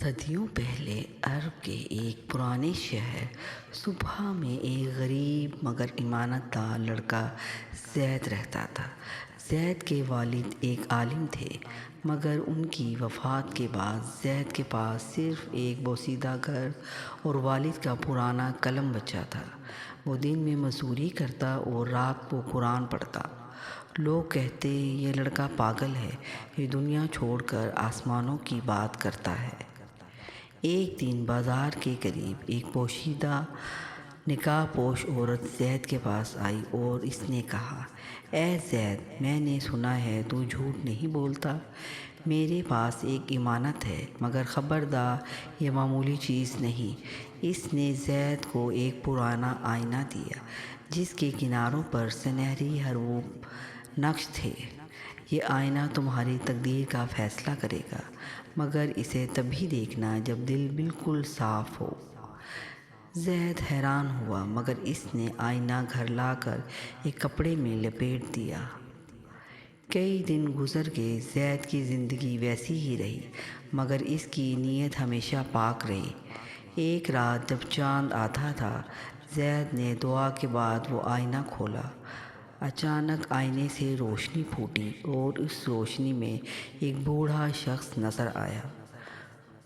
صدیوں پہلے عرب کے ایک پرانے شہر صبح میں ایک غریب مگر ایمانت دار لڑکا زید رہتا تھا۔ زید کے والد ایک عالم تھے، مگر ان کی وفات کے بعد زید کے پاس صرف ایک بوسیدہ گھر اور والد کا پرانا قلم بچا تھا۔ وہ دن میں مزدوری کرتا اور رات کو قرآن پڑھتا۔ لوگ کہتے یہ لڑکا پاگل ہے، یہ دنیا چھوڑ کر آسمانوں کی بات کرتا ہے۔ ایک دن بازار کے قریب ایک پوشیدہ نقاب پوش عورت زید کے پاس آئی اور اس نے کہا، اے زید، میں نے سنا ہے تو جھوٹ نہیں بولتا۔ میرے پاس ایک امانت ہے، مگر خبردار یہ معمولی چیز نہیں۔ اس نے زید کو ایک پرانا آئینہ دیا جس کے کناروں پر سنہری حروف نقش تھے۔ یہ آئینہ تمہاری تقدیر کا فیصلہ کرے گا، مگر اسے تبھی دیکھنا جب دل بالکل صاف ہو۔ زید حیران ہوا، مگر اس نے آئینہ گھر لا کر ایک کپڑے میں لپیٹ دیا۔ کئی دن گزر گئے، زید کی زندگی ویسی ہی رہی، مگر اس کی نیت ہمیشہ پاک رہی۔ ایک رات جب چاند آتا تھا، زید نے دعا کے بعد وہ آئینہ کھولا۔ اچانک آئینے سے روشنی پھوٹی اور اس روشنی میں ایک بوڑھا شخص نظر آیا۔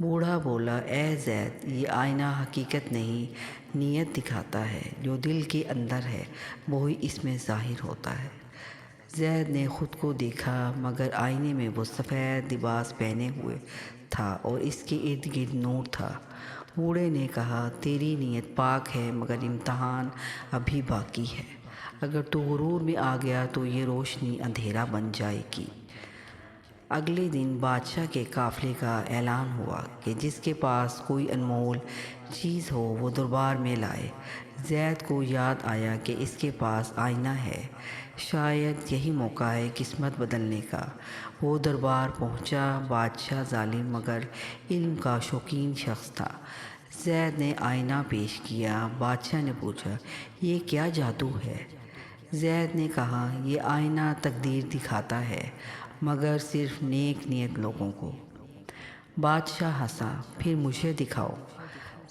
بوڑھا بولا، اے زید، یہ آئینہ حقیقت نہیں، نیت دکھاتا ہے۔ جو دل کے اندر ہے وہی اس میں ظاہر ہوتا ہے۔ زید نے خود کو دیکھا، مگر آئینے میں وہ سفید لباس پہنے ہوئے تھا اور اس کے ارد گرد نور تھا۔ بوڑھے نے کہا، تیری نیت پاک ہے، مگر امتحان ابھی باقی ہے۔ اگر تو غرور میں آ گیا تو یہ روشنی اندھیرا بن جائے گی۔ اگلے دن بادشاہ کے قافلے کا اعلان ہوا کہ جس کے پاس کوئی انمول چیز ہو وہ دربار میں لائے۔ زید کو یاد آیا کہ اس کے پاس آئینہ ہے، شاید یہی موقع ہے قسمت بدلنے کا۔ وہ دربار پہنچا۔ بادشاہ ظالم مگر علم کا شوقین شخص تھا۔ زید نے آئینہ پیش کیا۔ بادشاہ نے پوچھا، یہ کیا جادو ہے؟ زید نے کہا، یہ آئینہ تقدیر دکھاتا ہے، مگر صرف نیک نیت لوگوں کو۔ بادشاہ ہنسا، پھر مجھے دکھاؤ۔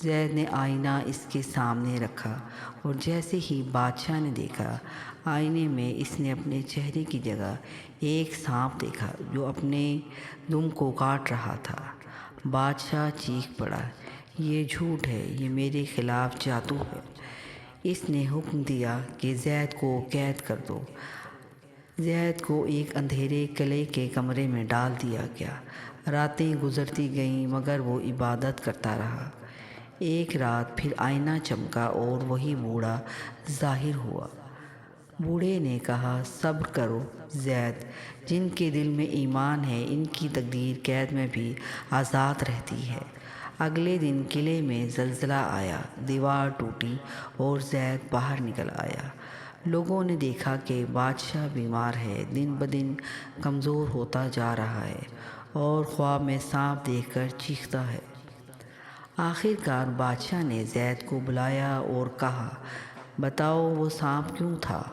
زید نے آئینہ اس کے سامنے رکھا اور جیسے ہی بادشاہ نے دیکھا، آئینے میں اس نے اپنے چہرے کی جگہ ایک سانپ دیکھا جو اپنے دم کو کاٹ رہا تھا۔ بادشاہ چیخ پڑا، یہ جھوٹ ہے، یہ میرے خلاف جادو ہے۔ اس نے حکم دیا کہ زید کو قید کر دو۔ زید کو ایک اندھیرے قلعے کے کمرے میں ڈال دیا گیا۔ راتیں گزرتی گئیں، مگر وہ عبادت کرتا رہا۔ ایک رات پھر آئینہ چمکا اور وہی بوڑھا ظاہر ہوا۔ بوڑھے نے کہا، صبر کرو زید، جن کے دل میں ایمان ہے ان کی تقدیر قید میں بھی آزاد رہتی ہے۔ اگلے دن قلعے میں زلزلہ آیا، دیوار ٹوٹی اور زید باہر نکل آیا۔ لوگوں نے دیکھا کہ بادشاہ بیمار ہے، دن بدن کمزور ہوتا جا رہا ہے اور خواب میں سانپ دیکھ کر چیختا ہے۔ آخر کار بادشاہ نے زید کو بلایا اور کہا، بتاؤ وہ سانپ کیوں تھا؟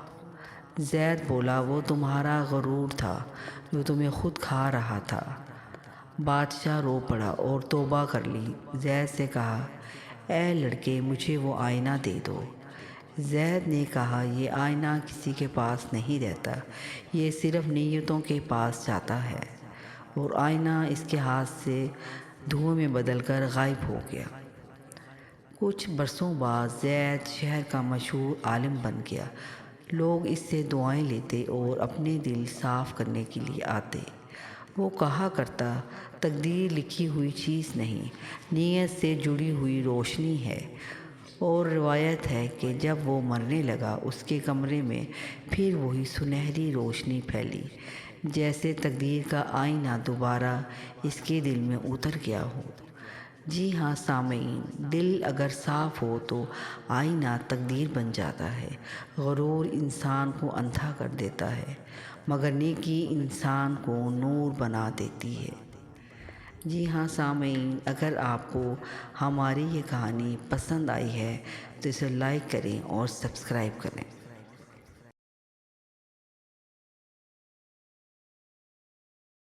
زید بولا، وہ تمہارا غرور تھا جو تمہیں خود کھا رہا تھا۔ بادشاہ رو پڑا اور توبہ کر لی۔ زید سے کہا، اے لڑکے، مجھے وہ آئینہ دے دو۔ زید نے کہا، یہ آئینہ کسی کے پاس نہیں رہتا، یہ صرف نیتوں کے پاس جاتا ہے۔ اور آئینہ اس کے ہاتھ سے دھوئیں میں بدل کر غائب ہو گیا۔ کچھ برسوں بعد زید شہر کا مشہور عالم بن گیا۔ لوگ اس سے دعائیں لیتے اور اپنے دل صاف کرنے کے لیے آتے۔ وہ کہا کرتا، تقدیر لکھی ہوئی چیز نہیں، نیت سے جڑی ہوئی روشنی ہے۔ اور روایت ہے کہ جب وہ مرنے لگا اس کے کمرے میں پھر وہی سنہری روشنی پھیلی، جیسے تقدیر کا آئینہ دوبارہ اس کے دل میں اتر گیا ہو۔ جی ہاں سامعین، دل اگر صاف ہو تو آئینہ تقدیر بن جاتا ہے۔ غرور انسان کو اندھا کر دیتا ہے، مگر نیکی انسان کو نور بنا دیتی ہے۔ جی ہاں سامعین، اگر آپ کو ہماری یہ کہانی پسند آئی ہے تو اسے لائک کریں اور سبسکرائب کریں۔